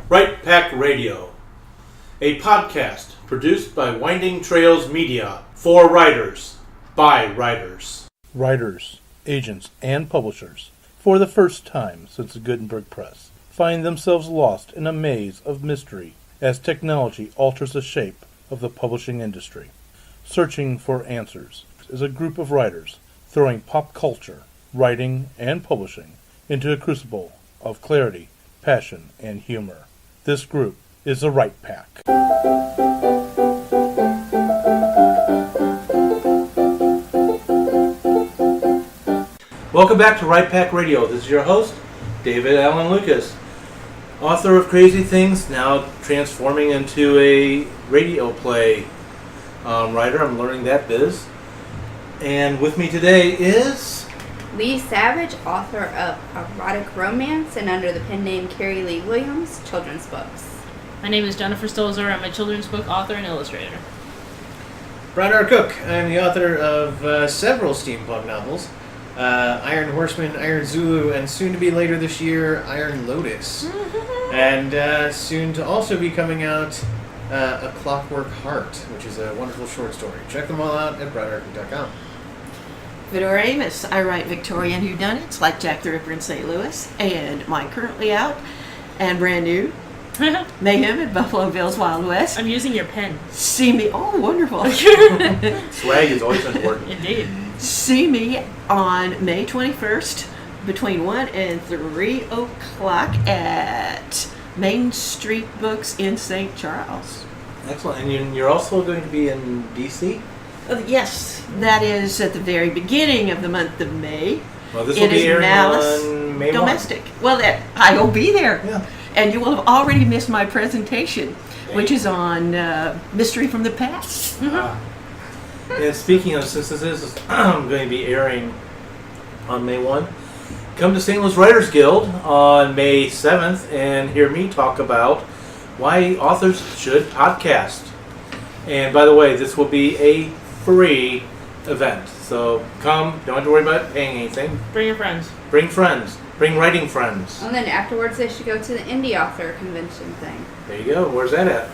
Right Pack Radio, a podcast produced by Winding Trails Media for writers, by writers. Writers, agents, and publishers, for the first time since the Gutenberg Press, find themselves lost in a maze of mystery as technology alters the shape of the publishing industry. Searching for Answers is a group of writers throwing pop culture, writing, and publishing into a crucible of clarity, passion, and humor. This group is the Right Pack. Welcome back to Right Pack Radio. This is your host, David Allen Lucas, author of Crazy Things, now transforming into a radio play writer. I'm learning that biz. And with me today is Lee Savage, author of erotic romance and under the pen name Carrie Lee Williams, children's books. My name is Jennifer Stolzer. I'm a children's book author and illustrator. Brian R. Cook. I'm the author of several steampunk novels. Iron Horseman, Iron Zulu, and soon to be later this year, Iron Lotus. And soon to also be coming out, A Clockwork Heart, which is a wonderful short story. Check them all out at brianrcook.com. Vidor Amos. I write Victorian whodunits like Jack the Ripper in St. Louis, and mine currently out and brand new, Mayhem at Buffalo Bill's Wild West. I'm using your pen. See me, oh wonderful. Swag is always important. Indeed. See me on May 21st between 1 and 3 o'clock at Main Street Books in St. Charles. Excellent. And you're also going to be in D.C.? Yes, that is at the very beginning of the month of May. Well, this will be airing on May 1. Domestic. Well, I will be there. Yeah. And you will have already missed my presentation, which is on Mystery from the Past. And speaking of, since this is going to be airing on May 1, come to St. Louis Writers Guild on May 7th and hear me talk about why authors should podcast. And by the way, this will be a free event. So come, don't have to worry about paying anything. Bring your friends. Bring friends. Bring writing friends. And then afterwards they should go to the indie author convention thing. There you go. Where's that at?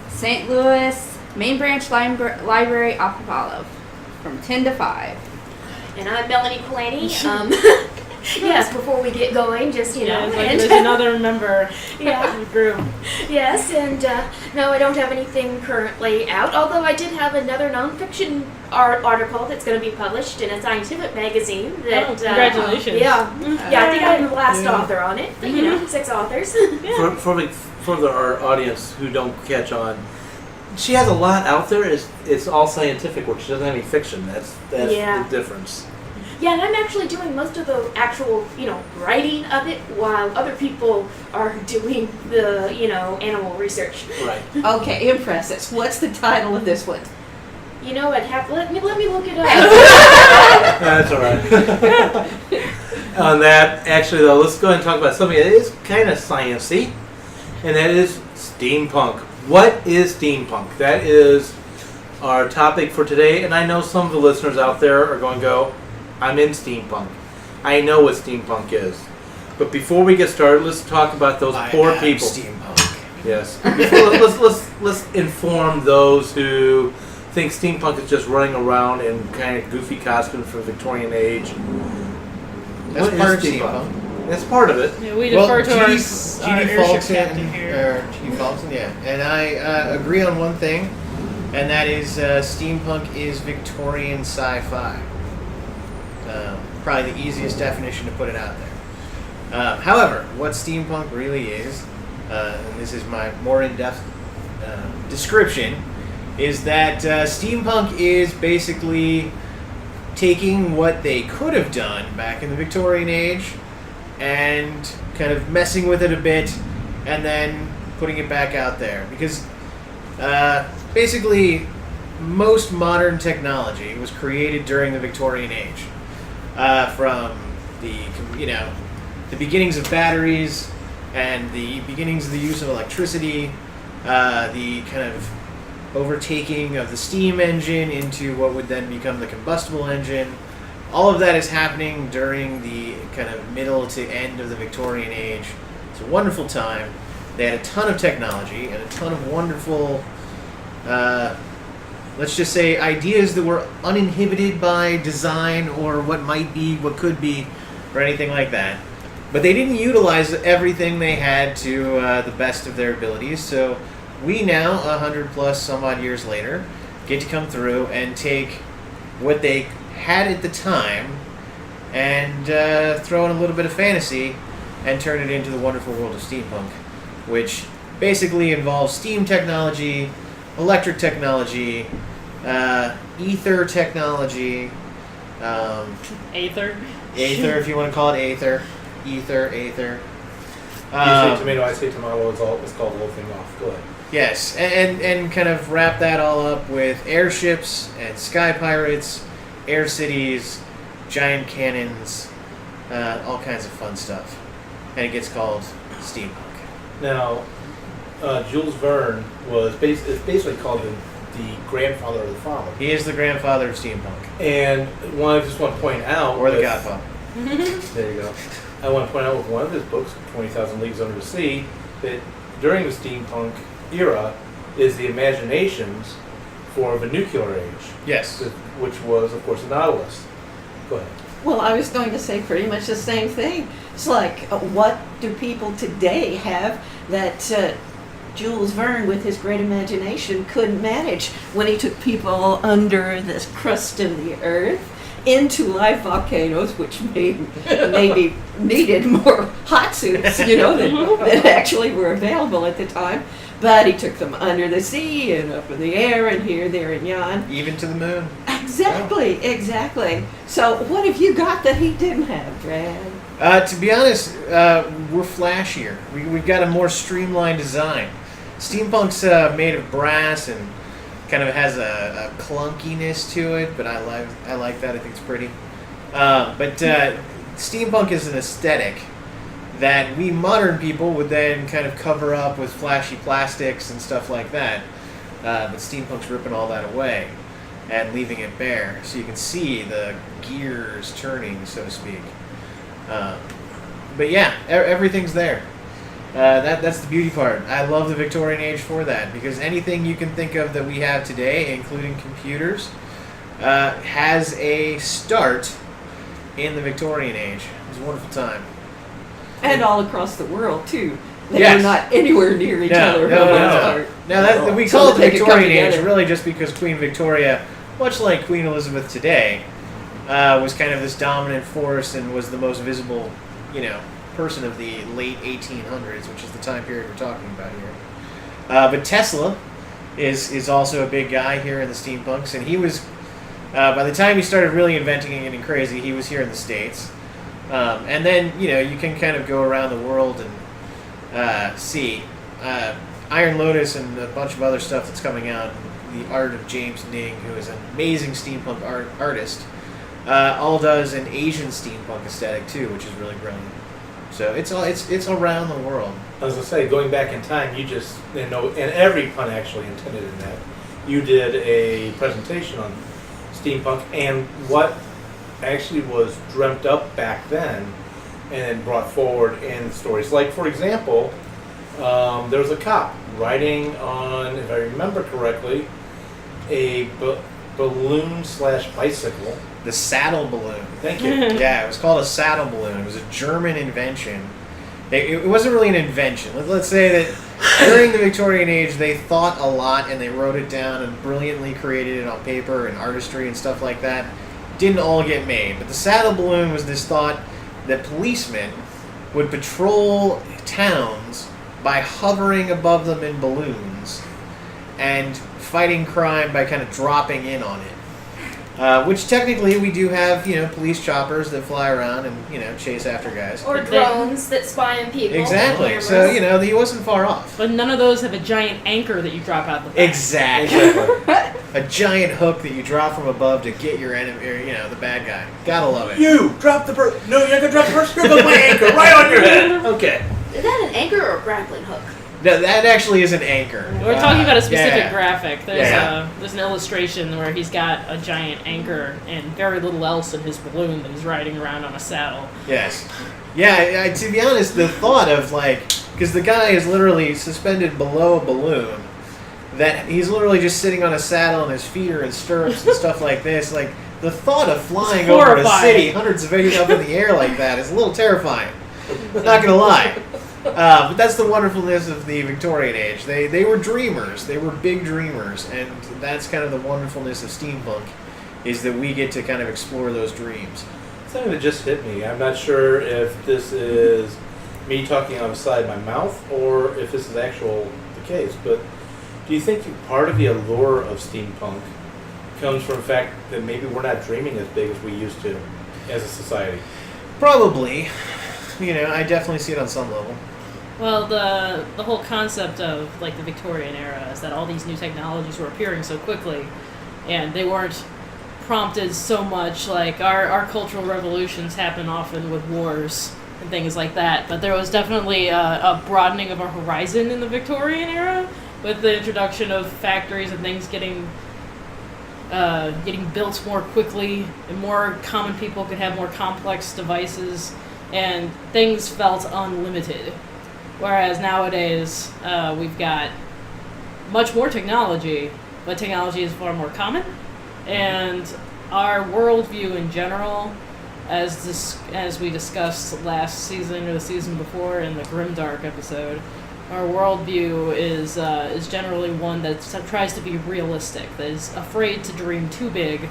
St. Louis Main Branch Library off of Olive from 10 to 5. And I'm Melanie Polanyi. Yes, before we get going, just, there's another member of the group. Yes, and no, I don't have anything currently out, although I did have another nonfiction article that's going to be published in a scientific magazine. That, congratulations. I think I'm the last author on it, but, 6 authors. For our audience who don't catch on, she has a lot out there. It's all scientific work. She doesn't have any fiction. That's the difference. Yeah, and I'm actually doing most of the actual, writing of it while other people are doing the, animal research. Right. Okay, impress us. What's the title of this one? Let me look it up. That's all right. On that, actually, though, let's go ahead and talk about something that is kind of sciencey, and that is steampunk. What is steampunk? That is our topic for today, and I know some of the listeners out there are going to go, I'm in steampunk. I know what steampunk is. But before we get started, let's talk about those poor people. Steampunk. Yes. Let's inform those who think steampunk is just running around in kind of goofy costumes from the Victorian age. That's What part is of steampunk. That's part of it. Yeah, we defer to our G.D. airship captain here. G.D. Faulkson, yeah. And I agree on one thing, and that is steampunk is Victorian sci-fi. Probably the easiest definition to put it out there. However, what steampunk really is, and this is my more in-depth description, is that steampunk is basically taking what they could have done back in the Victorian age and kind of messing with it a bit and then putting it back out there. Because basically most modern technology was created during the Victorian age. From the beginnings of batteries and the beginnings of the use of electricity, the kind of overtaking of the steam engine into what would then become the combustible engine. All of that is happening during the kind of middle to end of the Victorian age. It's a wonderful time. They had a ton of technology and a ton of wonderful, let's just say, ideas that were uninhibited by design or what might be, what could be, or anything like that. But they didn't utilize everything they had to the best of their abilities. So we now, 100 plus some odd years later, get to come through and take what they had at the time and throw in a little bit of fantasy and turn it into the wonderful world of steampunk, which basically involves steam technology, electric technology, ether technology, Aether. Aether, if you want to call it Aether. Aether. You say tomato, I say tomato. It's called the whole thing off. Go ahead. Yes, and kind of wrap that all up with airships and sky pirates, air cities, giant cannons, all kinds of fun stuff. And it gets called steampunk. Now, Jules Verne is basically called the grandfather of the father. He is the grandfather of steampunk. And I just want to point out... Or the godfather. There you go. I want to point out with one of his books, 20,000 Leagues Under the Sea, that during the steampunk era is the imaginations for the nuclear age. Yes. Which was, of course, the Nautilus. Go ahead. Well, I was going to say pretty much the same thing. It's like, what do people today have that Jules Verne, with his great imagination, couldn't manage when he took people under the crust of the earth into live volcanoes, which maybe needed more hot suits, that actually were available at the time. But he took them under the sea and up in the air and here, there, and yon. Even to the moon. Exactly. So what have you got that he didn't have, Brad? To be honest, we're flashier. We've got a more streamlined design. Steampunk's made of brass and kind of has a clunkiness to it, but I like that. I think it's pretty. But steampunk is an aesthetic that we modern people would then kind of cover up with flashy plastics and stuff like that. But steampunk's ripping all that away and leaving it bare, so you can see the gears turning, so to speak. But yeah, everything's there. That's the beauty part. I love the Victorian age for that, because anything you can think of that we have today, including computers, has a start in the Victorian age. It was a wonderful time. And all across the world, too. They Yes. were not anywhere near each other. No, we So call that it they the could come Victorian age together. really just because Queen Victoria, much like Queen Elizabeth today, was kind of this dominant force and was the most visible, person of the late 1800s, which is the time period we're talking about here. But Tesla is also a big guy here in the steampunks, and he was, by the time he started really inventing and getting crazy, he was here in the States. And then, you can kind of go around the world and see Iron Lotus and a bunch of other stuff that's coming out. The art of James Ning, who is an amazing steampunk artist, all does an Asian steampunk aesthetic too, which is really brilliant. So it's around the world. I was going to say, going back in time, you just, and every pun actually intended in that, you did a presentation on steampunk and what actually was dreamt up back then and then brought forward in stories. Like, for example, there was a cop riding on, if I remember correctly, a balloon/bicycle. The saddle balloon. Thank you. Yeah, it was called a saddle balloon. It was a German invention. It wasn't really an invention. Let's say that during the Victorian age, they thought a lot and they wrote it down and brilliantly created it on paper and artistry and stuff like that. Didn't all get made. But the saddle balloon was this thought that policemen would patrol towns by hovering above them in balloons and fighting crime by kind of dropping in on it. Which technically we do have, police choppers that fly around and, chase after guys. Or drones that spy on people. Exactly. Cameras. So, he wasn't far off. But none of those have a giant anchor that you drop out the back. Exactly. A giant hook that you drop from above to get your enemy, or, the bad guy. Gotta love it. You drop the person. No, you're not going to drop the person. You're going to put my anchor right on your head. Okay. Is that an anchor or a grappling hook? No, that actually is an anchor. We're talking about a specific yeah. graphic. Yeah. There's an illustration where he's got a giant anchor and very little else in his balloon that he's riding around on a saddle. Yes. Yeah, to be honest, the thought of, Because the guy is literally suspended below a balloon. That he's literally just sitting on a saddle and his feet are in stirrups and stuff like this. Like, the thought of flying over a city hundreds of feet up in the air like that is a little terrifying. Not gonna lie. But that's the wonderfulness of the Victorian age. They were dreamers. They were big dreamers. And that's kind of the wonderfulness of steampunk, is that we get to kind of explore those dreams. Something that just hit me. I'm not sure if this is me talking on the side of my mouth or if this is actual the case, but do you think part of the allure of steampunk comes from the fact that maybe we're not dreaming as big as we used to as a society? Probably. I definitely see it on some level. Well, the whole concept of like the Victorian era is that all these new technologies were appearing so quickly, and they weren't prompted so much. Like our cultural revolutions happen often with wars and things like that, but there was definitely a broadening of our horizon in the Victorian era with the introduction of factories and things getting built more quickly, and more common people could have more complex devices, and things felt unlimited. Whereas nowadays, we've got much more technology, but technology is far more common, and our worldview in general, as we discussed last season or the season before in the Grimdark episode, our worldview is generally one that tries to be realistic, that is afraid to dream too big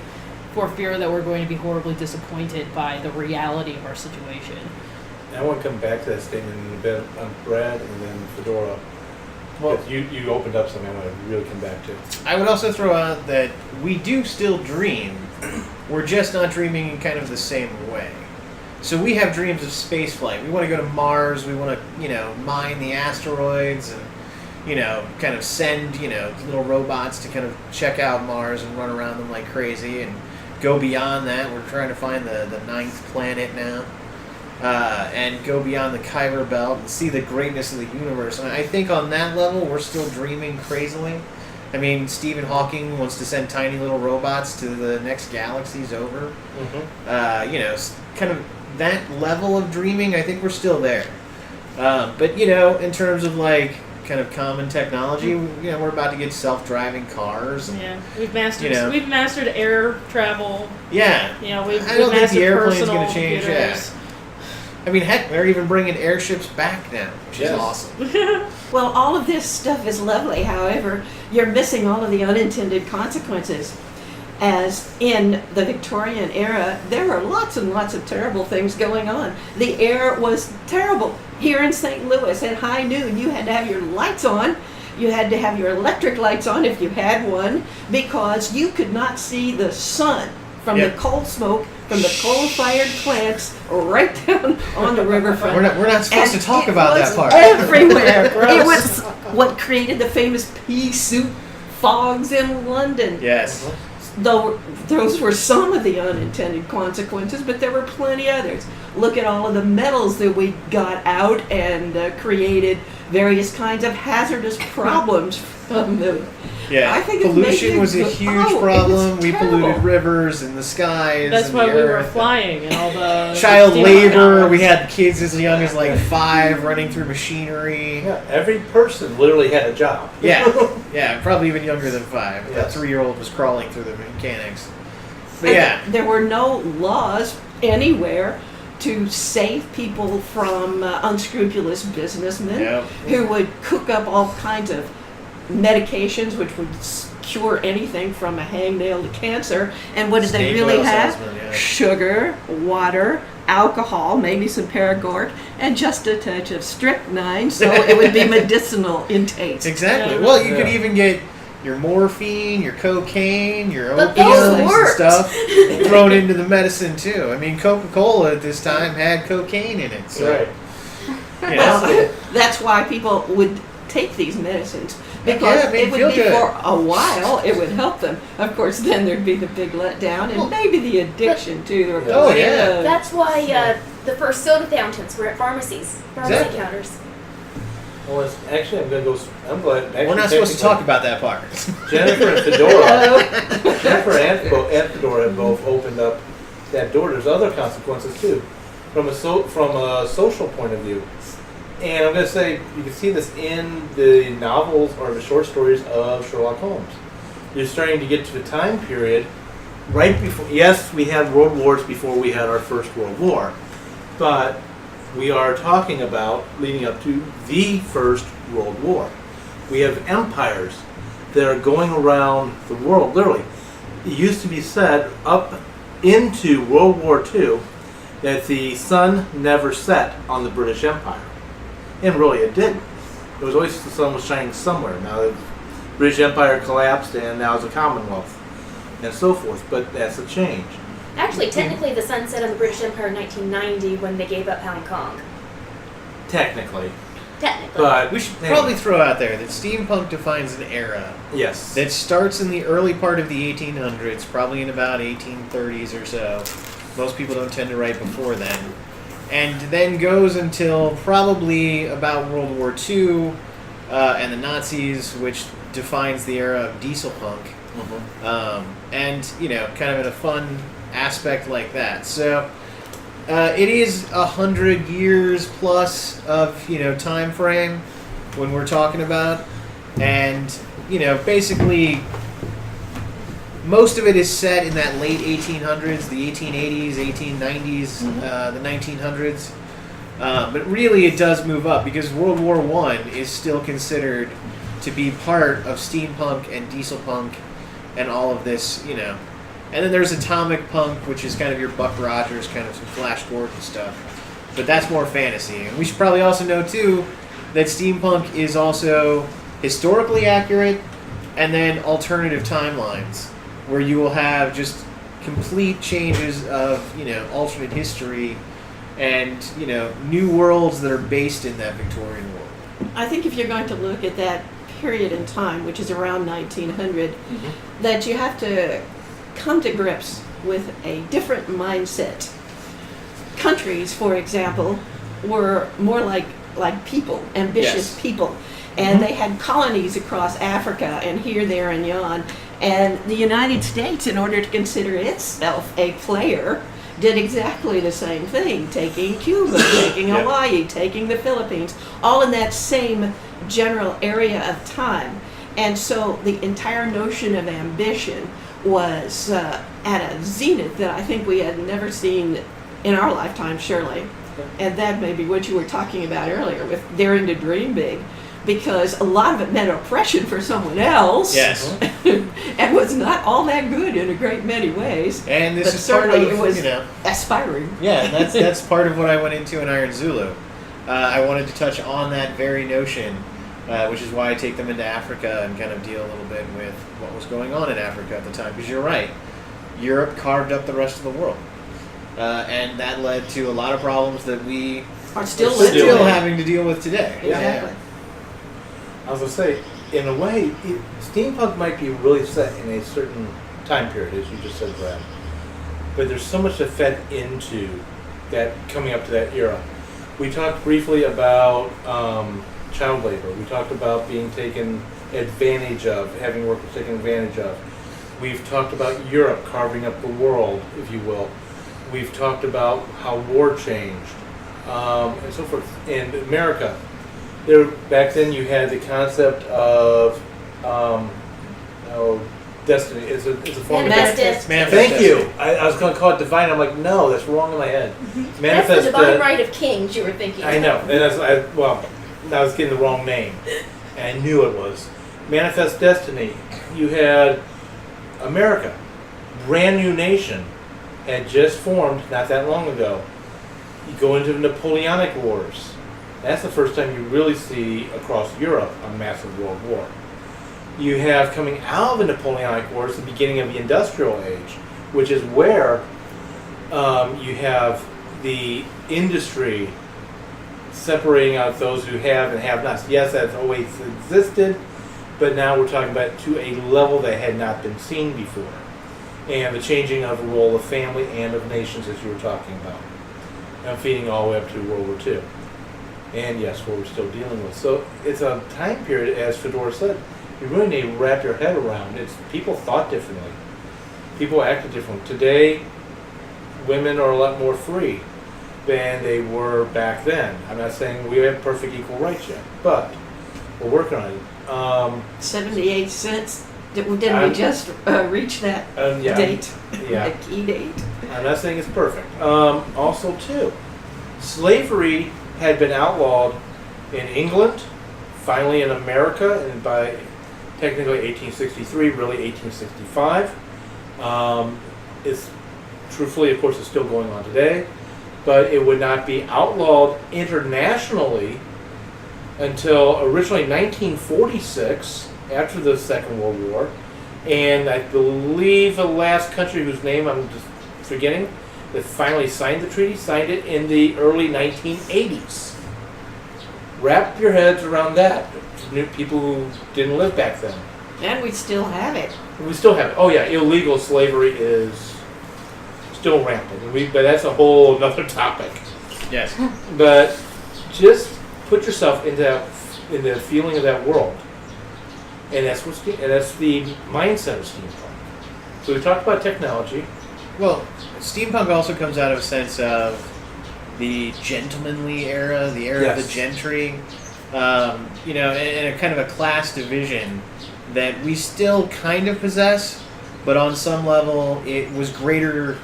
for fear that we're going to be horribly disappointed by the reality of our situation. I want to come back to that statement in a bit on Brad and then Fedora. Well, you opened up something I want to really come back to. I would also throw out that we do still dream. We're just not dreaming in kind of the same way. So we have dreams of space flight. We want to go to Mars. We want to, mine the asteroids and, kind of send, little robots to kind of check out Mars and run around them like crazy and go beyond that. We're trying to find the ninth planet now. And go beyond the Kuiper Belt and see the greatness of the universe. And I think on that level, we're still dreaming crazily. I mean, Stephen Hawking wants to send tiny little robots to the next galaxies over. Mm-hmm. Kind of that level of dreaming, I think we're still there. But, in terms of, like, kind of common technology, we're about to get self-driving cars. Yeah, we've mastered air travel. Yeah. We've I don't think the airplane's going to change that. I mean, heck, they're even bringing airships back now, which is awesome. Well, all of this stuff is lovely. However, you're missing all of the unintended consequences. As in the Victorian era, there were lots and lots of terrible things going on. The air was terrible. Here in St. Louis at high noon, you had to have your lights on. You had to have your electric lights on if you had one, because you could not see the sun from the coal smoke from the coal-fired plants right down on the riverfront. We're not supposed to talk about that part. Everywhere. It was what created the famous pea soup fogs in London. Yes. Though those were some of the unintended consequences, but there were plenty others. Look at all of the metals that we got out and created various kinds of hazardous problems from them. Yeah, I think pollution was a huge problem. We polluted rivers and the skies. That's and why the we earth. were flying and all the child labor. We had kids as young as like 5 running through machinery. Yeah, every person literally had a job. Yeah, probably even younger than 5. Yes. That 3-year-old was crawling through the mechanics. But there were no laws anywhere to save people from unscrupulous businessmen who would cook up all kinds of medications which would cure anything from a hangnail to cancer. And what did they really have? Sugar, water, alcohol, maybe some Paregoric, and just a touch of strychnine, so it would be medicinal in taste. Exactly. Well, you could even get your morphine, your cocaine, your But opiates those and worked. stuff thrown into the medicine too. I mean, Coca-Cola at this time had cocaine in it. So, Right. That's why people would take these medicines, because it made it would feel be good. for a while, it would help them. Of course, then there'd be the big letdown and maybe the addiction too. There were plenty of- That's why the first soda fountains were at pharmacy Exactly. counters. Well, actually, I'm going to go. I'm glad. We're not supposed to talk about that part. Jennifer and Fedora. Jennifer and Fedora have both opened up that door. There's other consequences too, from a social point of view. And I'm going to say, you can see this in the novels or the short stories of Sherlock Holmes. You're starting to get to the time period right before, yes, we had world wars before we had our first world war, but we are talking about leading up to the first world war. We have empires that are going around the world, literally. It used to be said up into World War II that the sun never set on the British Empire. And really it didn't. It was always the sun was shining somewhere. Now the British Empire collapsed and now it's a Commonwealth and so forth, but that's a change. Actually, technically, the sun set on the British Empire in 1990 when they gave up Hong Kong. Technically. Technically. But We should probably throw out there that steampunk defines an era yes. that starts in the early part of the 1800s, probably in about 1830s or so. Most people don't tend to write before then. And then goes until probably about World War II and the Nazis, which defines the era of dieselpunk. And, kind of in a fun aspect like that. So it is 100 years plus of, time frame when we're talking about. And, basically most of it is set in that late 1800s, the 1880s, 1890s, the 1900s. But really it does move up because World War I is still considered to be part of steampunk and dieselpunk and all of this, And then there's atomic punk, which is kind of your Buck Rogers, kind of some Flash Gordon stuff. But that's more fantasy. And we should probably also know, too, that steampunk is also historically accurate and then alternative timelines, where you will have just complete changes of, alternate history and, new worlds that are based in that Victorian world. I think if you're going to look at that period in time, which is around 1900, that you have to come to grips with a different mindset. Countries, for example, were more like people, ambitious people. And they had colonies across Africa and here, there, and yon. And the United States, in order to consider itself a player, did exactly the same thing, taking Cuba, taking Hawaii, taking the Philippines, all in that same general area of time. And so the entire notion of ambition was at a zenith that I think we had never seen in our lifetime, surely. And that may be what you were talking about earlier with daring to dream big, because a lot of it meant oppression for someone else. Yes. And was not all that good in a great many ways. And this but is part certainly of, it was aspiring. Yeah, that's part of what I went into in Iron Zulu. I wanted to touch on that very notion, which is why I take them into Africa and kind of deal a little bit with what was going on in Africa at the time. Because you're right, Europe carved up the rest of the world. And that led to a lot of problems that we Are still having to deal with today. Exactly. I was going to say, in a way, steampunk might be really set in a certain time period, as you just said, Brad. But there's so much that fed into that coming up to that era. We talked briefly about child labor. We talked about being taken advantage of, having workers taken advantage of. We've talked about Europe carving up the world, if you will. We've talked about how war changed, and so forth. And America, back then you had the concept of destiny. It's a form of Manifest. Thank you. I was going to call it divine. I'm like, no, that's wrong in my head. That's the divine right of kings you were thinking. I know, and I was getting the wrong name, and I knew it was. Manifest destiny. You had America, brand new nation, had just formed not that long ago. You go into the Napoleonic Wars. That's the first time you really see across Europe a massive world war. You have coming out of the Napoleonic Wars the beginning of the Industrial Age, which is where you have the industry separating out those who have and have not. Yes, that's always existed, but now we're talking about to a level that had not been seen before. And the changing of the role of family and of nations, as you were talking about. And feeding all the way up to World War II. And yes, what we're still dealing with. So it's a time period, as Fedor said, you really need to wrap your head around. People thought differently. People acted differently. Today, women are a lot more free. than they were back then. I'm not saying we have perfect equal rights yet, but we're working on it. 78 cents. Didn't we I'm- just reach that Yeah. date? Yeah. The key date? I'm not saying it's perfect. Also, too, slavery had been outlawed in England, finally in America, and by technically 1863, really 1865. It's truthfully, of course, it's still going on today, but it would not be outlawed internationally until originally 1946, after the Second World War, and I believe the last country whose name I'm just forgetting that finally signed the treaty signed it in the early 1980s. Wrap your heads around that. People who didn't live back then. And we still have it. We still have it. Oh yeah, illegal slavery is still rampant. But that's a whole other topic. Yes. But just put yourself in the feeling of that world, and that's the mindset of steampunk. So we talked about technology. Well, steampunk also comes out of a sense of the gentlemanly era, the era of Yes. the gentry, and a kind of a class division that we still kind of possess, but on some level it was greater.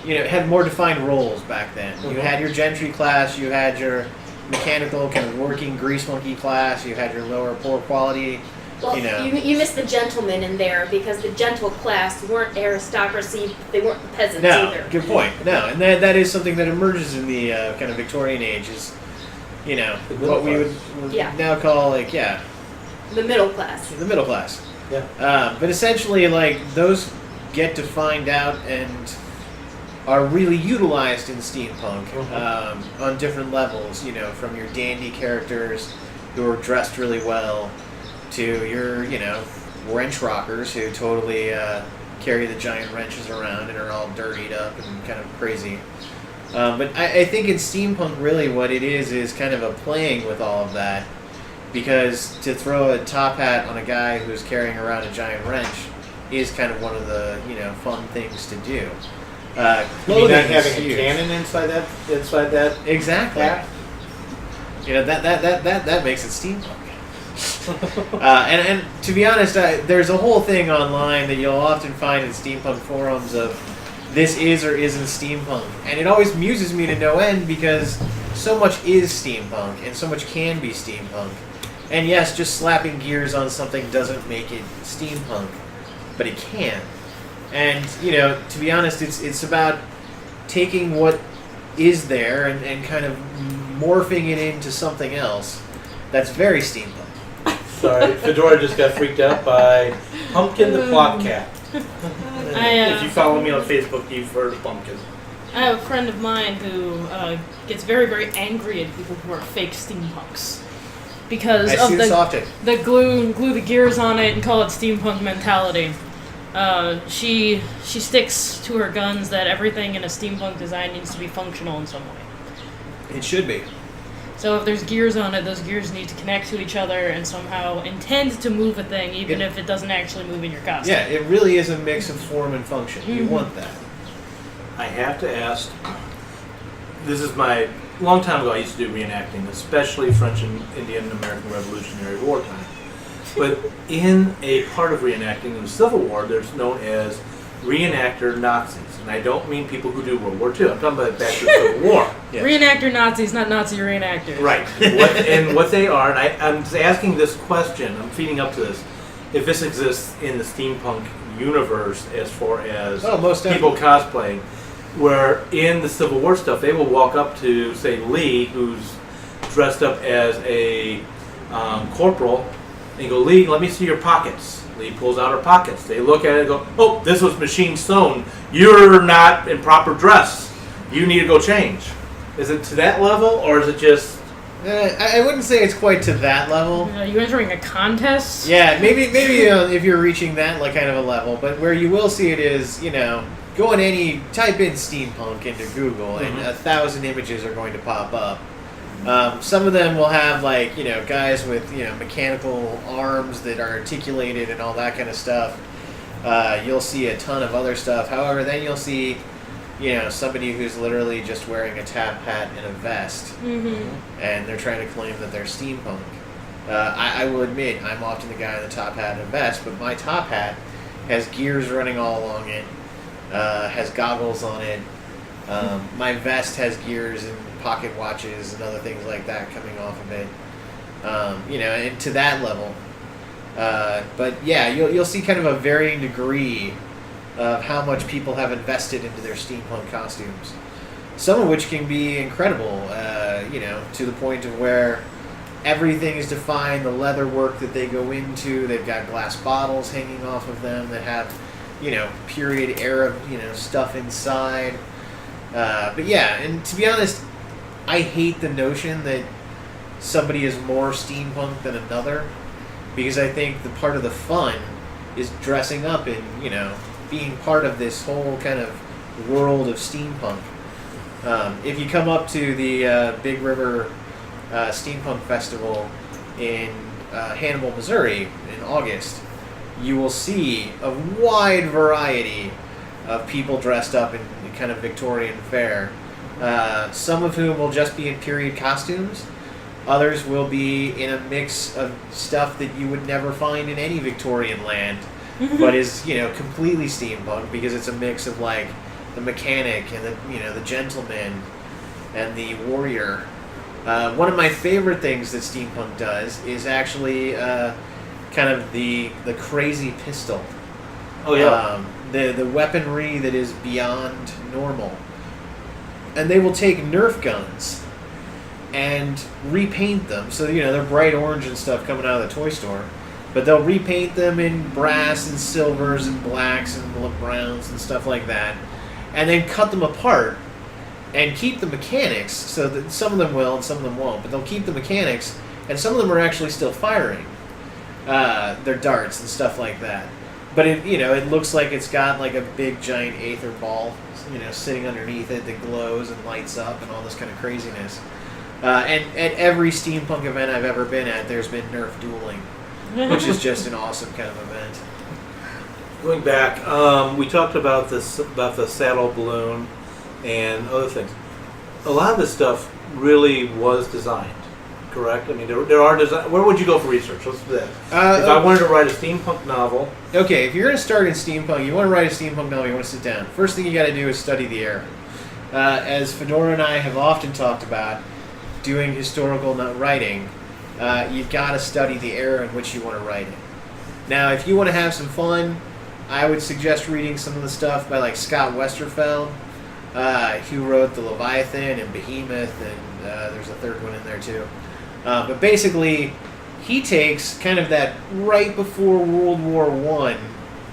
It had more defined roles back then. You had your gentry class, you had your mechanical kind of working grease monkey class, you had your lower poor quality. Well, you missed the gentlemen in there because the gentle class weren't aristocracy. They weren't the peasants No, either. good point. No, and that is something that emerges in the kind of Victorian age is, what we would Yeah. now call The middle class. the middle class. Yeah. But essentially, those get to find out and are really utilized in steampunk on different levels. From your dandy characters who are dressed really well to your, wrench rockers who totally carry the giant wrenches around and are all dirtied up and kind of crazy. But I think in steampunk, really what it is kind of a playing with all of that, because to throw a top hat on a guy who's carrying around a giant wrench is kind of one of the fun things to do. You mean Clothing not is having a huge. cannon inside that? Exactly. hat? That makes it steampunk. And to be honest, there's a whole thing online that you'll often find in steampunk forums of this is or isn't steampunk, and it always amuses me to no end because so much is steampunk and so much can be steampunk. And yes, just slapping gears on something doesn't make it steampunk, but it can. And to be honest, it's about taking what is there and kind of morphing it into something else that's very steampunk. Sorry, Fedora just got freaked out by Pumpkin the Plot Cat. If you follow me on Facebook, you've heard of Pumpkin. I have a friend of mine who gets very, very angry at people who are fake steampunks because I of see this often. the glue the gears on it and call it steampunk mentality. She sticks to her guns that everything in a steampunk design needs to be functional in some way. It should be. So if there's gears on it, those gears need to connect to each other and somehow intend to move a thing, even if it doesn't actually move in your costume. Yeah, it really is a mix of form and function. You want that. I have to ask, this is my, long time ago I used to do reenacting, especially French and Indian American Revolutionary War time. But in a part of reenacting in the Civil War, there's known as reenactor Nazis. And I don't mean people who do World War II. I'm talking about back to the Civil War. Yes. Reenactor Nazis, not Nazi reenactors. Right. What they are, and I'm just asking this question, I'm feeding up to this, if this exists in the steampunk universe as far as most people cosplaying, where in the Civil War stuff, they will walk up to, say, Lee, who's dressed up as a corporal, and go, Lee, let me see your pockets. Lee pulls out her pockets. They look at it and go, oh, this was machine sewn. You're not in proper dress. You need to go change. Is it to that level, or is it just... I wouldn't say it's quite to that level. Are you entering a contest? Yeah, maybe if you're reaching that kind of a level, but where you will see it is, go on type in steampunk into Google, and 1,000 images are going to pop up. Some of them will have guys with mechanical arms that are articulated and all that kind of stuff. You'll see a ton of other stuff. However, then you'll see somebody who's literally just wearing a top hat and a vest, and they're trying to claim that they're steampunk. I will admit, I'm often the guy in the top hat and a vest, but my top hat has gears running all along it, has goggles on it. My vest has gears and pocket watches and other things like that coming off of it. And to that level. But yeah, you'll see kind of a varying degree of how much people have invested into their steampunk costumes. Some of which can be incredible, to the point of where everything is defined, the leather work that they go into, they've got glass bottles hanging off of them that have, period era, stuff inside. But yeah, and to be honest, I hate the notion that somebody is more steampunk than another, because I think the part of the fun is dressing up and, being part of this whole kind of world of steampunk. If you come up to the Big River Steampunk Festival in Hannibal, Missouri in August, you will see a wide variety of people dressed up in kind of Victorian fare. Some of whom will just be in period costumes. Others will be in a mix of stuff that you would never find in any Victorian land, but is, completely steampunk, because it's a mix of like the mechanic and the gentleman and the warrior. One of my favorite things that steampunk does is actually kind of the crazy pistol. Oh yeah. The weaponry that is beyond normal. And they will take Nerf guns and repaint them. So, they're bright orange and stuff coming out of the toy store. But they'll repaint them in brass and silvers and blacks and browns and stuff like that. And then cut them apart and keep the mechanics. So that some of them will and some of them won't. But they'll keep the mechanics. And some of them are actually still firing their darts and stuff like that. But it looks like it's got like a big giant aether ball, sitting underneath it that glows and lights up and all this kind of craziness. And at every steampunk event I've ever been at, there's been Nerf dueling, which is just an awesome kind of event. Going back, we talked about the saddle balloon and other things. A lot of this stuff really was designed, correct? I mean, there are design. Where would you go for research? Let's do that. If I wanted to write a steampunk novel. Okay, if you're going to start in steampunk, you want to write a steampunk novel, you want to sit down. First thing you got to do is study the era. As Fedora and I have often talked about, doing historical writing, you've got to study the era in which you want to write it. Now, if you want to have some fun, I would suggest reading some of the stuff by like Scott Westerfeld, who wrote The Leviathan and Behemoth, and there's a third one in there too. But basically, he takes kind of that right before World War I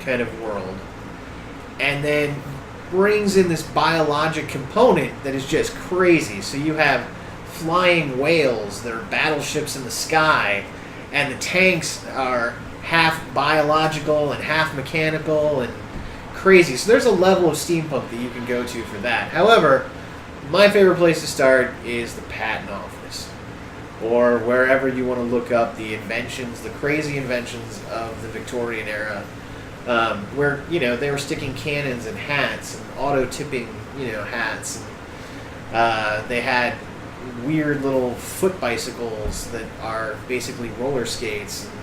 kind of world, and then brings in this biologic component that is just crazy. So you have flying whales that are battleships in the sky, and the tanks are half biological and half mechanical and crazy. So there's a level of steampunk that you can go to for that. However, my favorite place to start is the patent office, or wherever you want to look up the inventions, the crazy inventions of the Victorian era, where they were sticking cannons in hats and auto tipping hats, and they had weird little foot bicycles that are basically roller skates, and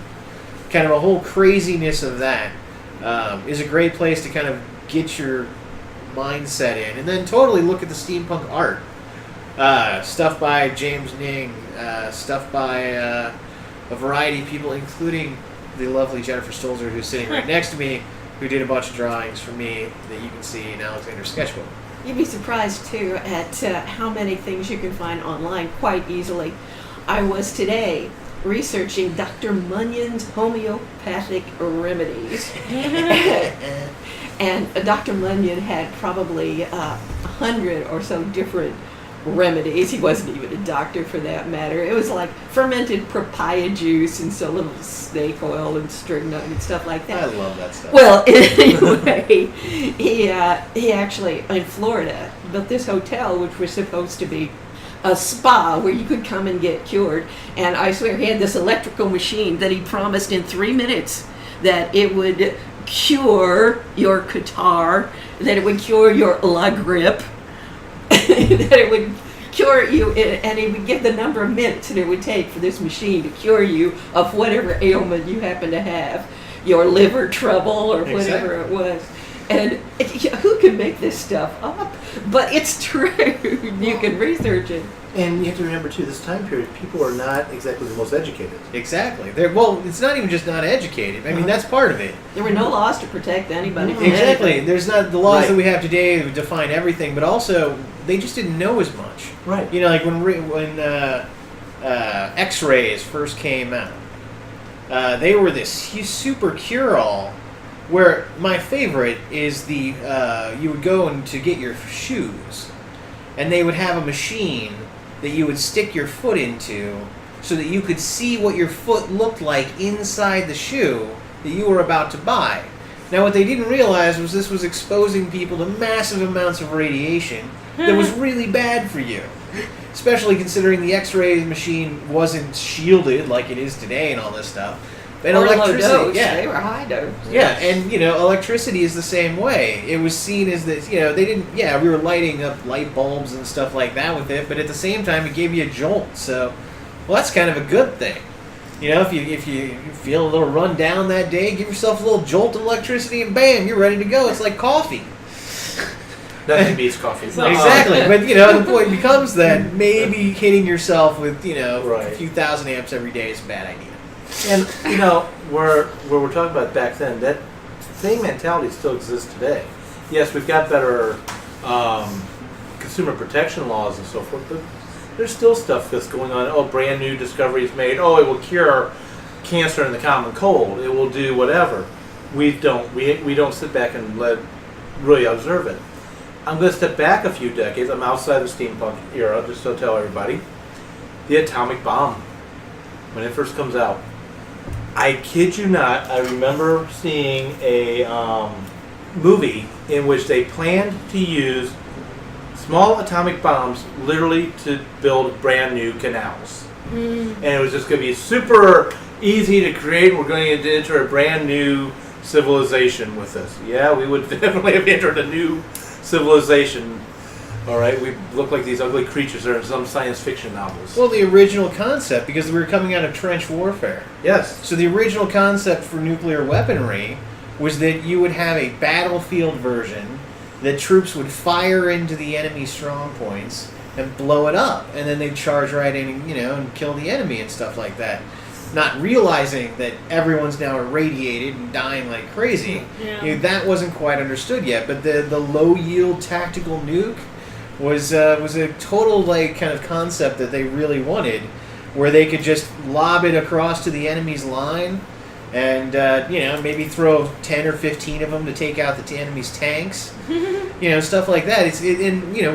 kind of a whole craziness of that is a great place to kind of get your mindset in, and then totally look at the steampunk art. Stuff by James Ning, stuff by a variety of people, including the lovely Jennifer Stolzer, who's sitting right next to me, who did a bunch of drawings for me that you can see in Alexander's sketchbook. You'd be surprised, too, at how many things you can find online quite easily. I was today researching Dr. Munyon's homeopathic remedies. And Dr. Munyon had probably 100 or so different remedies. He wasn't even a doctor for that matter. It was like fermented papaya juice and so little snake oil and strychnine and stuff like that. I love that stuff. Well, anyway, he actually, in Florida, built this hotel which was supposed to be a spa where you could come and get cured. And I swear he had this electrical machine that he promised in 3 minutes that it would cure your catarrh, that it would cure your la grippe, that it would cure you, and it would give the number of minutes that it would take for this machine to cure you of whatever ailment you happen to have, your liver trouble or whatever it was. And who can make this stuff up? But it's true. You can research it. And you have to remember, too, this time period, people are not exactly the most educated. Exactly. Well, it's not even just not educated. I mean, that's part of it. There were no laws to protect anybody from Exactly. anything. There's not the laws that we have today that define everything, but also they just didn't know as much. Right. You know, like when X-rays first came out, they were this super cure-all. Where my favorite is the you would go and to get your shoes, and they would have a machine that you would stick your foot into, so that you could see what your foot looked like inside the shoe that you were about to buy. Now, what they didn't realize was this was exposing people to massive amounts of radiation that was really bad for you. Especially considering the X-ray machine wasn't shielded like it is today and all this stuff. And Or electricity, low dose. yeah. They were high dose. Yeah, and electricity is the same way. It was seen as this, they didn't, we were lighting up light bulbs and stuff like that with it, but at the same time it gave you a jolt. So, well, that's kind of a good thing. If you feel a little run down that day, give yourself a little jolt of electricity and bam, you're ready to go. It's like coffee. Nothing beats coffee. Exactly, but the point becomes that maybe hitting yourself with a few thousand amps every day is a bad idea. And where we're talking about back then, that same mentality still exists today. Yes, we've got better consumer protection laws and so forth, but there's still stuff that's going on. Oh, brand new discoveries made. Oh, it will cure cancer and the common cold. It will do whatever. We don't sit back and really observe it. I'm going to step back a few decades. I'm outside the steampunk era, just to tell everybody. The atomic bomb, when it first comes out. I kid you not, I remember seeing a movie in which they planned to use small atomic bombs literally to build brand new canals. And it was just going to be super easy to create. We're going to enter a brand new civilization with this. Yeah, we would definitely have entered a new civilization. All right, we look like these ugly creatures that are in some science fiction novels. Well, the original concept, because we were coming out of trench warfare. Yes. So the original concept for nuclear weaponry was that you would have a battlefield version that troops would fire into the enemy's strong points and blow it up, and then they'd charge right in, and kill the enemy and stuff like that. Not realizing that everyone's now irradiated and dying like crazy. Yeah. That wasn't quite understood yet, but the low yield tactical nuke was a total kind of concept that they really wanted, where they could just lob it across to the enemy's line, and maybe throw 10 or 15 of them to take out the enemy's tanks, stuff like that.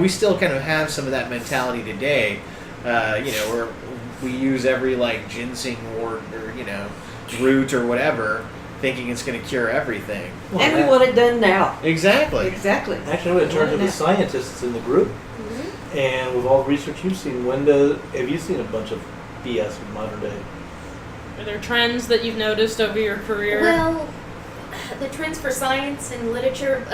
We still kind of have some of that mentality today, where we use every ginseng wort or root or whatever, thinking it's going to cure everything. Well, and we want it done now. Exactly. Exactly. Actually, I'm going to turn to the scientists in the group. Mm-hmm. And with all the research you've seen, have you seen a bunch of BS in modern day? Are there trends that you've noticed over your career? Well, the trends for science and literature,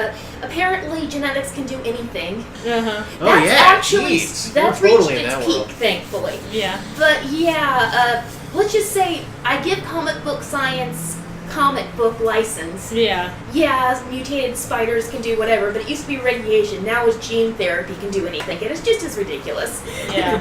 apparently genetics can do anything. Uh-huh. Oh, yeah. Actually, Jeez. that's We're reached totally in its that peak, world. thankfully. Yeah. But let's just say I give comic book science comic book license. Yeah. Yeah, mutated spiders can do whatever, but it used to be radiation. Now it's gene therapy can do anything, and it's just as ridiculous. Yeah.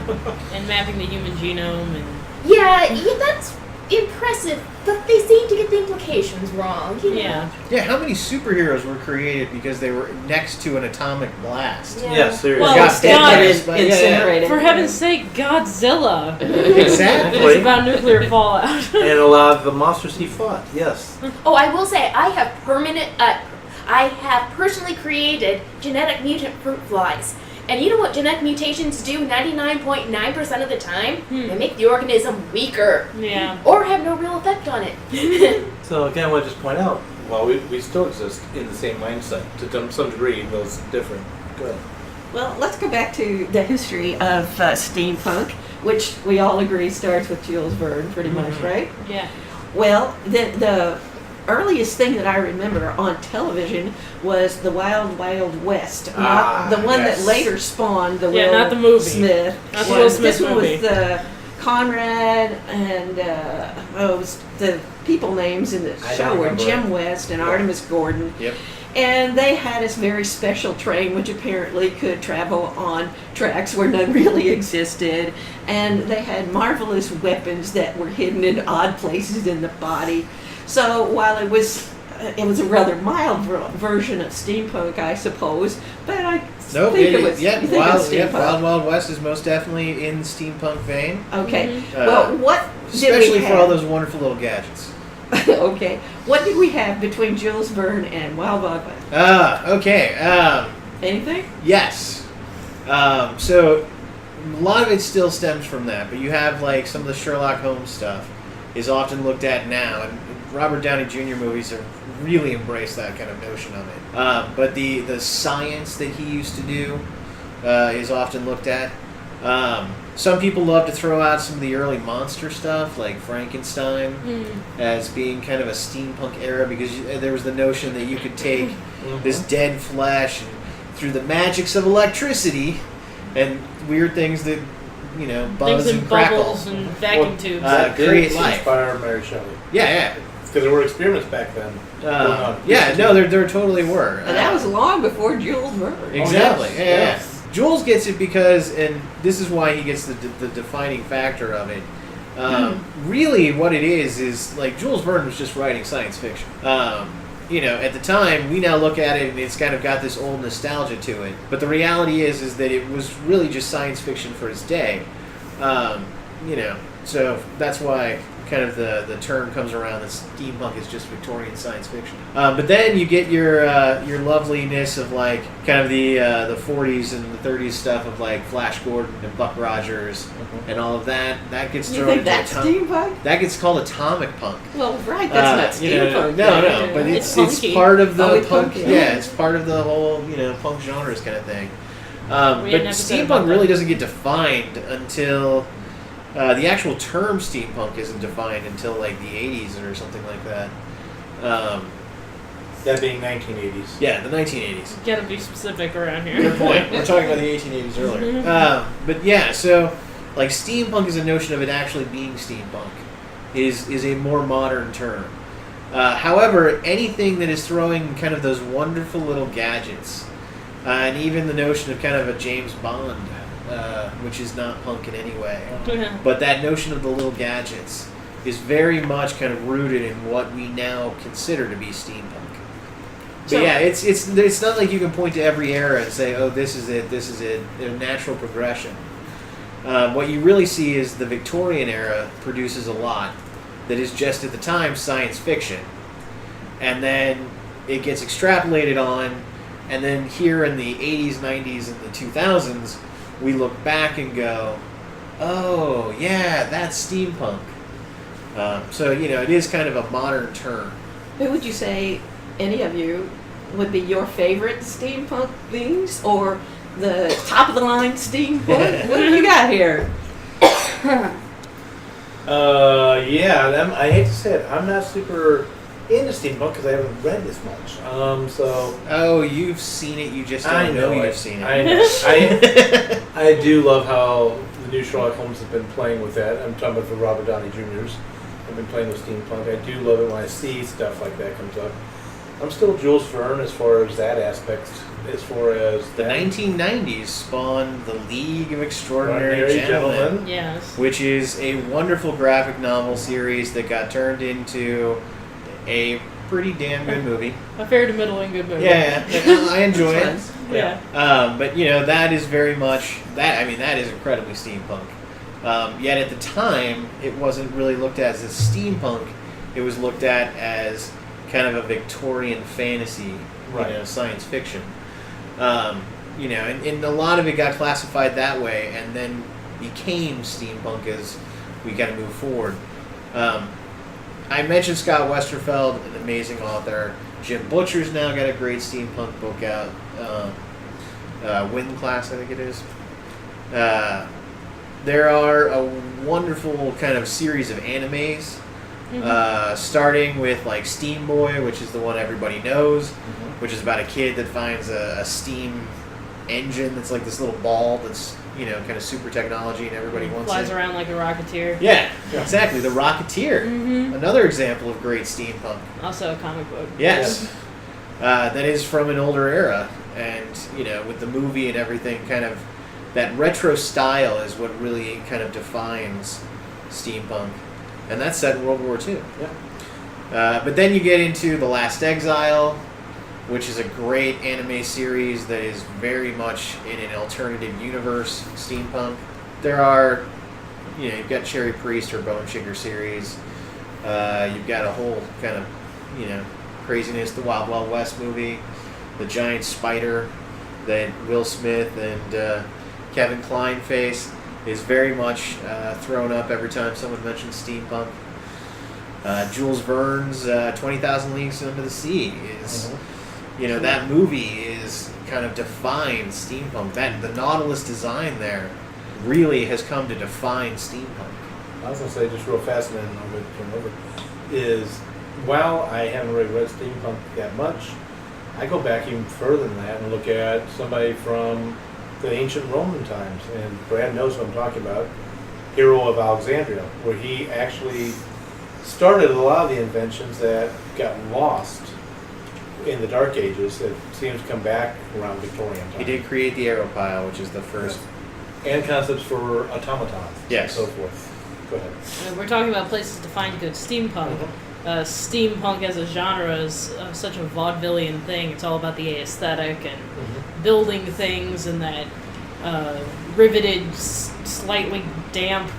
And mapping the human genome and... Yeah, that's impressive, but they seem to get the implications wrong. Yeah. Yeah, how many superheroes were created because they were next to an atomic blast? Yeah. Yes, seriously. Well, Got God, Incinerated. For heaven's sake, Godzilla. Exactly. It's about nuclear fallout. And a lot of the monsters he fought, yes. Oh, I will say I have personally created genetic mutant fruit flies. And you know what genetic mutations do 99.9% of the time? They make the organism weaker. Yeah. Or have no real effect on it. So again, I want to just point out, while we still exist in the same mindset, to some degree, though it's different. Go ahead. Well, let's go back to the history of steampunk, which we all agree starts with Jules Verne, pretty much, right? Yeah. Well, the earliest thing that I remember on television was the Wild Wild West, not the one yes. that later spawned the Yeah, Will not the movie. Smith. Not the one. Will Smith This one movie. was Conrad and it was the people names in the I show don't were remember Jim it. West and Yeah. Artemis Gordon. Yep. And they had this very special train which apparently could travel on tracks where none really existed. And they had marvelous weapons that were hidden in odd places in the body. So while it was a rather mild version of steampunk, I suppose, but I Nope, think it was. yeah, you think it was Wild steampunk? Wild West is most definitely in steampunk vein, Okay. Uh, Well, what did especially we for all have? those wonderful little gadgets. Okay. What did we have between Jules Verne and Wild Wild West? Okay. Anything? Yes. So a lot of it still stems from that, but you have like some of the Sherlock Holmes stuff is often looked at now, and Robert Downey Jr. movies have really embraced that kind of notion of it. But the science that he used to do is often looked at. Some people love to throw out some of the early monster stuff, like Frankenstein, as being kind of a steampunk era, because there was the notion that you could take this dead flesh and through the magics of electricity and weird things that, you know, buzz Things in and crackle. bubbles and vacuum tubes. That create did life. inspire Mary Shelley. Yeah, Because there were experiments back then. going on. yeah. No, there totally were. And that was long before Jules Verne. Exactly. yes, Yeah, yes. yeah. Jules gets it because, and this is why he gets the defining factor of it. Really, what it is like Jules Verne was just writing science fiction. You know, at the time, we now look at it and it's kind of got this old nostalgia to it. But the reality is that it was really just science fiction for its day. You know, so that's why kind of the term comes around that steampunk is just Victorian science fiction. But then you get your loveliness of like kind of the 40s and the 30s stuff of like Flash Gordon and Buck Rogers and all of that. That gets You thrown think into that's steampunk? that gets called atomic punk. Well, right, that's not You know, steampunk. no, but It's it's punky. part of the Oh, it's punk. punky. Yeah, it's part of the whole punk genres kind of thing. We had But an episode about steampunk really that. doesn't get defined until the actual term steampunk isn't defined until like the 80s or something like that. That being 1980s. Yeah, the 1980s. Gotta be specific around here. Good point. We're talking about the 1880s earlier. But yeah, so like steampunk is a notion of it actually being steampunk is a more modern term. However, anything that is throwing kind of those wonderful little gadgets, and even the notion of kind of a James Bond, which is not punk in any way, but that notion of the little gadgets is very much kind of rooted in what we now consider to be steampunk. But So- yeah, it's not like you can point to every era and say, oh, this is it, a natural progression. What you really see is the Victorian era produces a lot that is just at the time science fiction, and then it gets extrapolated on, and then here in the 80s, 90s, and the 2000s, we look back and go, oh, yeah, that's steampunk. So, it is kind of a modern term. Who would you say, any of you, would be your favorite steampunk things or the top of the line steampunk? What have you got here? Yeah, I hate to say it, I'm not super into steampunk because I haven't read this much. So Oh, you've seen it, you just don't I know you've seen it. I know. I do love how the new Sherlock Holmes has been playing with that. I'm talking about the Robert Downey Jr.'s. I've been playing with steampunk. I do love it when I see stuff like that comes up. I'm still Jules Verne as far as that aspect. As far as The that 1990s spawned the League of Extraordinary Ordinary Gentlemen, Yes. which is a wonderful graphic novel series that got turned into a pretty damn good movie. A fair to middling good movie. Yeah, I enjoy it. Fun. Yeah. But that is very much that. I mean, that is incredibly steampunk. Yet at the time, it wasn't really looked at as a steampunk. It was looked at as kind of a Victorian fantasy, Right. science fiction. And a lot of it got classified that way, and then became steampunk as we kind of move forward. I mentioned Scott Westerfeld, an amazing author. Jim Butcher's now got a great steampunk book out. Wind Class, I think it is. There are a wonderful kind of series of animes Starting with like Steam Boy, which is the one everybody knows, which is about a kid that finds a steam engine that's like this little ball that's kind of super technology and everybody wants Flies it. around like a Rocketeer. Yeah, exactly. The Rocketeer, another example of great steampunk. Also a comic book. Yes, that is from an older era, and with the movie and everything, kind of that retro style is what really kind of defines steampunk. And that's set in World War II. Yeah. But then you get into The Last Exile, which is a great anime series that is very much in an alternative universe, steampunk. There are, you've got Cherry Priest or Bone Shaker series. You've got a whole kind of, craziness. The Wild Wild West movie, the giant spider that Will Smith and Kevin Kline face is very much thrown up every time someone mentions steampunk. Jules Verne's 20,000 Leagues Under the Sea is, that movie is kind of defined steampunk. The Nautilus design there really has come to define steampunk. I was going to say, just real fast, and then I'm going to turn over, is while I haven't really read steampunk that much, I go back even further than that and look at somebody from the ancient Roman times, and Brad knows what I'm talking about, Hero of Alexandria, where he actually started a lot of the inventions that got lost in the Dark Ages that seems to come back around Victorian time. He did create the Aeropile, which is the first... And concepts for automatons Yes. and so forth. Go ahead. We're talking about places to find good steampunk. Steampunk as a genre is such a vaudevillian thing. It's all about the aesthetic and building things and that riveted, slightly damp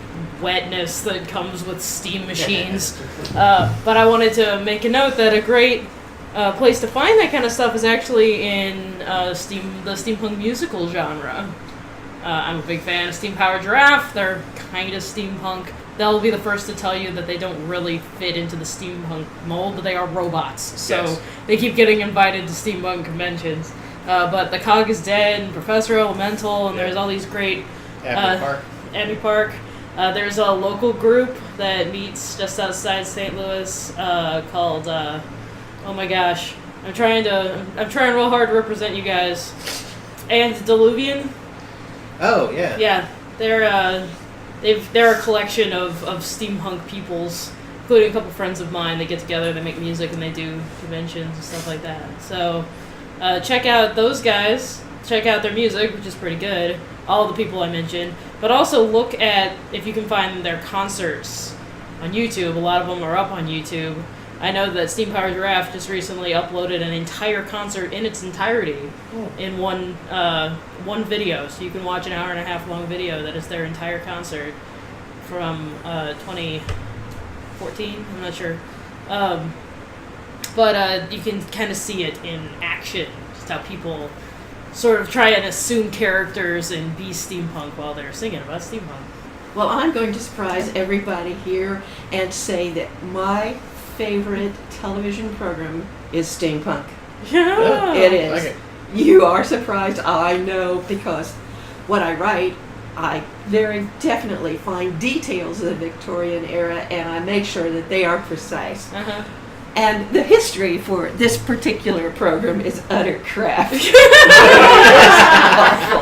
wetness that comes with steam machines. But I wanted to make a note that a great place to find that kind of stuff is actually in the steampunk musical genre. I'm a big fan of Steam Powered Giraffe. They're kind of steampunk. They'll be the first to tell you that they don't really fit into the steampunk mold, but they are robots. So they keep getting invited to steampunk conventions. But The Cog is Dead, and Professor Elemental, and there's all these great... Abbey Park. There's a local group that meets just outside St. Louis called... oh my gosh. I'm trying real hard to represent you guys. And Diluvian. Oh, yeah. Yeah, they're a collection of steampunk peoples, including a couple friends of mine. They get together, they make music, and they do conventions and stuff like that. So check out those guys. Check out their music, which is pretty good. All the people I mentioned. But also look at if you can find their concerts on YouTube. A lot of them are up on YouTube. I know that Steam Powered Giraffe just recently uploaded an entire concert in its entirety in one video. So you can watch an hour and a half long video that is their entire concert from 2014. I'm not sure. But you can kind of see it in action, just how people sort of try and assume characters and be steampunk while they're singing about steampunk. Well, I'm going to surprise everybody here and say that my favorite television program is Steampunk. Yeah. It is. Okay. You are surprised, I know, because what I write, I very definitely find details of the Victorian era and I make sure that they are precise. Uh-huh. And the history for this particular program is utter crap.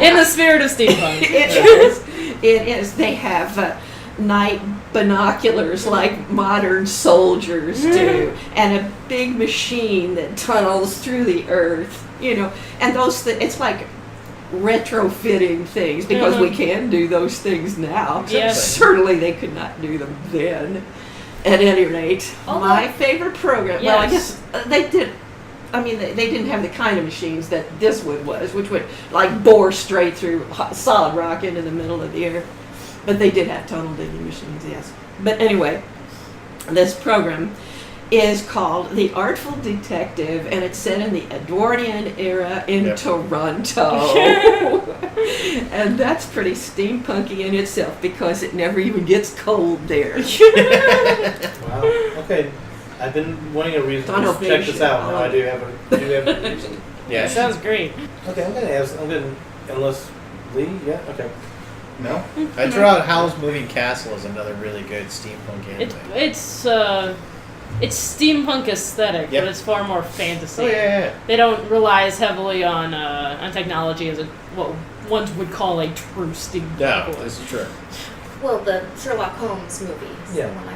In the spirit of steampunk. It is. They have night binoculars like modern soldiers do, and a big machine that tunnels through the earth, and those it's like retrofitting things because we can do those things now. Yes. Certainly they could not do them then. At any rate, my favorite program, well, I guess they did. I mean, they didn't have the kind of machines that this one was, which would like bore straight through solid rock into the middle of the earth. But they did have tunnel digging machines, yes. But anyway, this program is called The Artful Detective, and it's set in the Edwardian era in Toronto. And that's pretty steampunky in itself because it never even gets cold there. Wow. Okay. I've been wanting a reason to check this out. Now I do have a reason. Yeah. That sounds great. Okay, I'm going to ask, unless Lee, yeah, okay. No? I'd throw out Howl's Moving Castle as another really good steampunk anime. It's steampunk aesthetic, Yep. but it's far more fantasy. Oh, yeah. They don't rely as heavily on technology as what one would call a true steampunk. No, would. this is true. Well, the Sherlock Holmes movie is Yeah. the one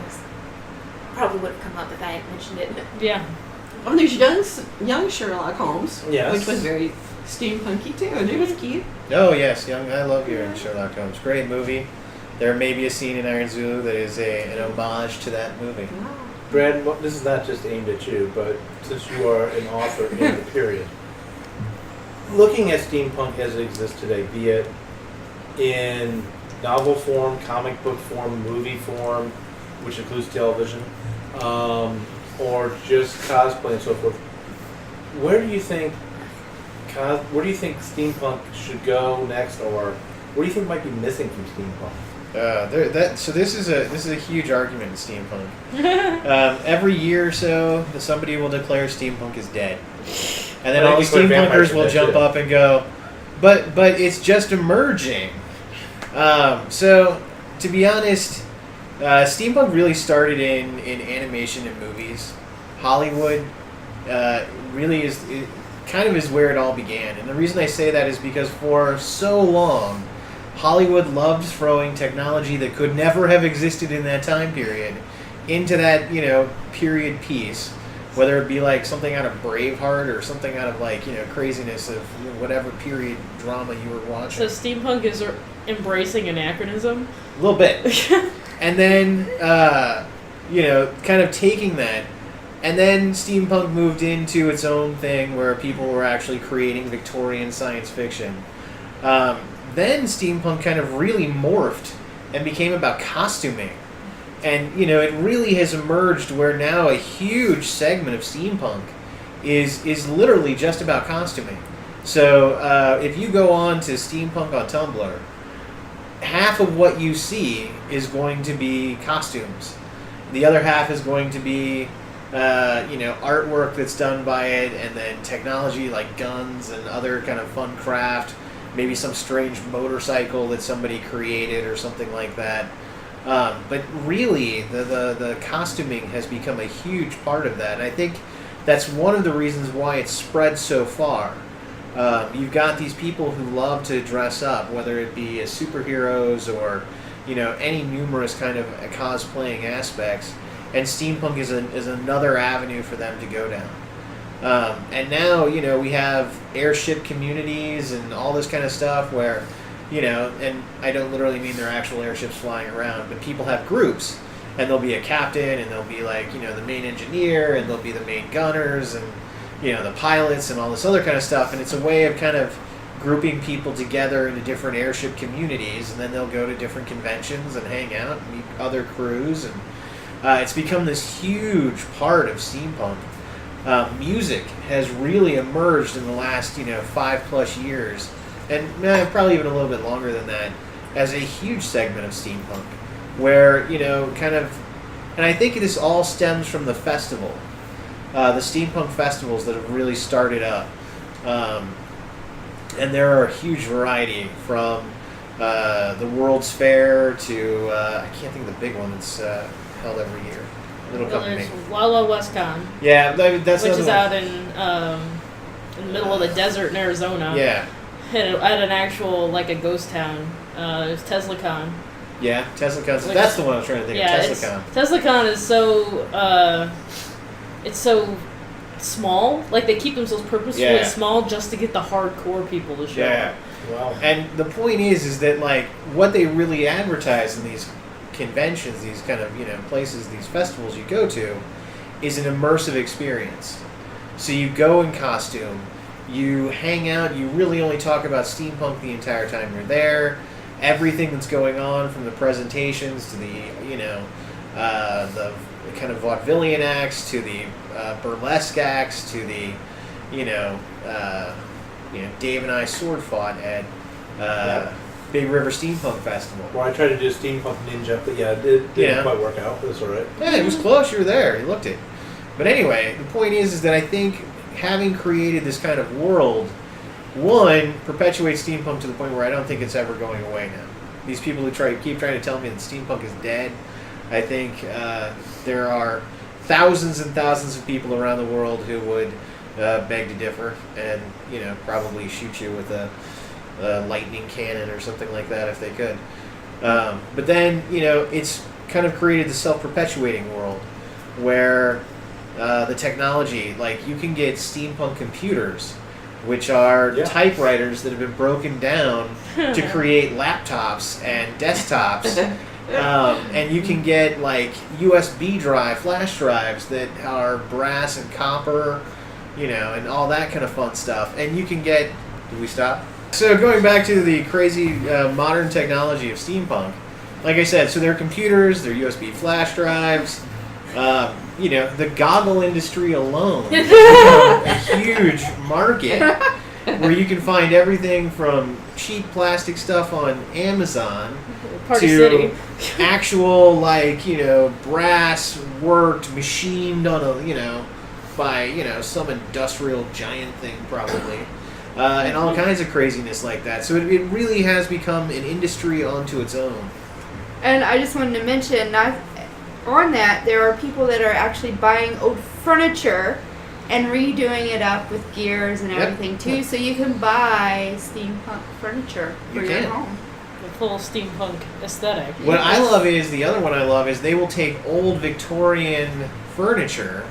probably would have come up if I had mentioned it. Yeah. Oh, there's young Sherlock Holmes, Yes. which was very steampunky too, and it was cute. Oh, yes, Young. I love your Sherlock Holmes. Great movie. There may be a scene in Iron Zulu that is an homage to that movie. Brad, this is not just aimed at you, but since you are an author in the period, looking at steampunk as it exists today, be it in novel form, comic book form, movie form, which includes television, or just cosplay and so forth, where do you think steampunk should go next, or what do you think might be missing from steampunk? So this is a huge argument in steampunk. Every year or so, somebody will declare steampunk is dead, and then Well, all the you put vampires steampunkers in will there, jump too. up and go, but it's just emerging. So to be honest, steampunk really started in animation and movies. Hollywood really is kind of is where it all began, and the reason I say that is because for so long, Hollywood loved throwing technology that could never have existed in that time period into that, period piece, whether it be like something out of Braveheart or something out of like, craziness of whatever period drama you were So watching. steampunk is embracing anachronism. A little bit. And then, kind of taking that, and then steampunk moved into its own thing where people were actually creating Victorian science fiction. Then steampunk kind of really morphed and became about costuming. And, it really has emerged where now a huge segment of steampunk is literally just about costuming. So if you go on to steampunk on Tumblr, half of what you see is going to be costumes. The other half is going to be, artwork that's done by it, and then technology like guns and other kind of fun craft. Maybe some strange motorcycle that somebody created or something like that. But really, the costuming has become a huge part of that. And I think that's one of the reasons why it's spread so far. You've got these people who love to dress up, whether it be as superheroes or, any numerous kind of cosplaying aspects. And steampunk is another avenue for them to go down. And now, we have airship communities and all this kind of stuff where, and I don't literally mean they're actual airships flying around, but people have groups, and there'll be a captain, and there'll be like, the main engineer, and there'll be the main gunners, and, the pilots, and all this other kind of stuff. And it's a way of kind of grouping people together into different airship communities, and then they'll go to different conventions and hang out and meet other crews. And it's become this huge part of steampunk. Music has really emerged in the last 5+ years, and probably even a little bit longer than that, as a huge segment of steampunk, where and I think this all stems from the festival, the steampunk festivals that have really started up, and there are a huge variety from the World's Fair to I can't think of the big one that's held every year. It'll come to me. There's Wawa WestCon, Yeah, that's which is another out in the middle of the desert in Arizona. Yeah, At an actual, like a ghost town. There's TeslaCon. yeah, TeslaCon. Like- That's the one I was trying to think Yeah, of. TeslaCon. TeslaCon is it's so small. Like they keep themselves purposefully Yeah. small just to get the hardcore people to show Yeah, up. Wow. and the point is that like what they really advertise in these conventions, these kind of places, these festivals you go to, is an immersive experience. So you go in costume, you hang out, you really only talk about steampunk the entire time you're there. Everything that's going on, from the presentations to the the kind of vaudevillian acts to the burlesque acts to the Dave and I sword fought at Big River Steampunk Festival. Well, I tried to do steampunk ninja, but yeah, it didn't quite work out. But it's all right. Yeah, it was close. You were there. You looked it. But anyway, the point is that I think having created this kind of world, one, perpetuates steampunk to the point where I don't think it's ever going away now. these people who keep trying to tell me that steampunk is dead. I think there are thousands and thousands of people around the world who would beg to differ, and probably shoot you with a lightning cannon or something like that if they could. But then it's kind of created the self-perpetuating world where the technology, like you can get steampunk computers, which are typewriters that have been broken down to create laptops and desktops. And you can get like USB flash drives that are brass and copper, and all that kind of fun stuff. And you can get... Did we stop? So going back to the crazy modern technology of steampunk, like I said, so there are computers, there are USB flash drives. The goggle industry alone is a huge market where you can find everything from cheap plastic stuff on Amazon Party to City. actual brass worked, machined on a by some industrial giant thing probably. And all kinds of craziness like that. So it really has become an industry onto its own. And I just wanted to mention, on that, there are people that are actually buying old furniture and redoing it up with gears and everything too. So you can buy steampunk furniture for your home. The full steampunk aesthetic. What I love is, the other one I love is they will take old Victorian furniture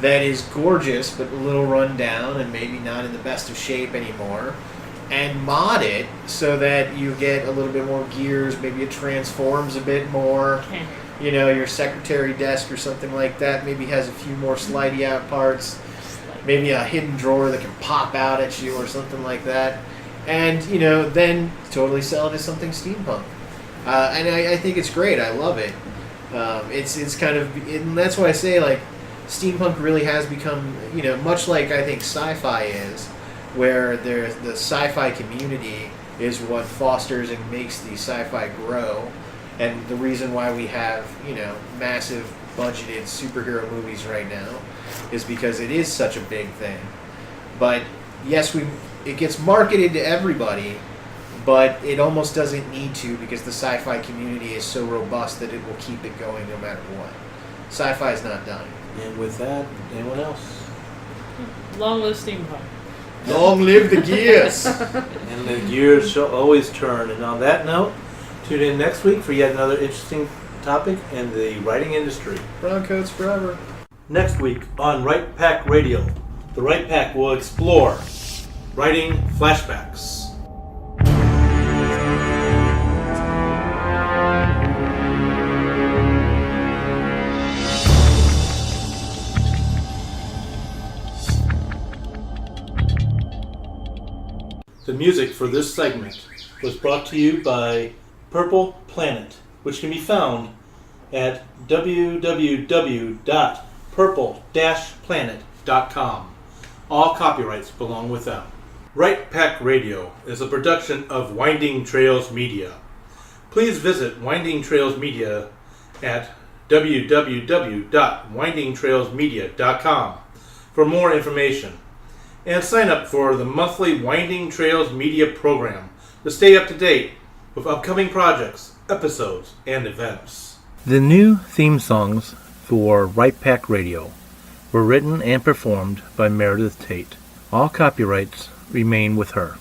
that is gorgeous but a little run down and maybe not in the best of shape anymore, and mod it so that you get a little bit more gears, maybe it transforms a bit more. Your secretary desk or something like that maybe has a few more slidey out parts, maybe a hidden drawer that can pop out at you or something like that, and then totally sell it as something steampunk. And I think it's great. I love it. It's kind of, and that's why I say like steampunk really has become much like I think sci-fi is, where the sci-fi community is what fosters and makes the sci-fi grow. And the reason why we have, massive budgeted superhero movies right now is because it is such a big thing. But yes, it gets marketed to everybody, but it almost doesn't need to, because the sci-fi community is so robust that it will keep it going no matter what. Sci-fi is not done. And with that, anyone else? Long live steampunk. Long live the gears! And the gears shall always turn. And on that note, tune in next week for yet another interesting topic in the writing industry. Brown coats forever. Next week on Right Pack Radio, the Right Pack will explore writing flashbacks. The music for this segment was brought to you by Purple Planet, which can be found at www.purple-planet.com. All copyrights belong with them. Right Pack Radio is a production of Winding Trails Media. Please visit Winding Trails Media at www.windingtrailsmedia.com for more information. And sign up for the monthly Winding Trails Media program to stay up to date with upcoming projects, episodes, and events. The new theme songs for Right Pack Radio were written and performed by Meredith Tate. All copyrights remain with her.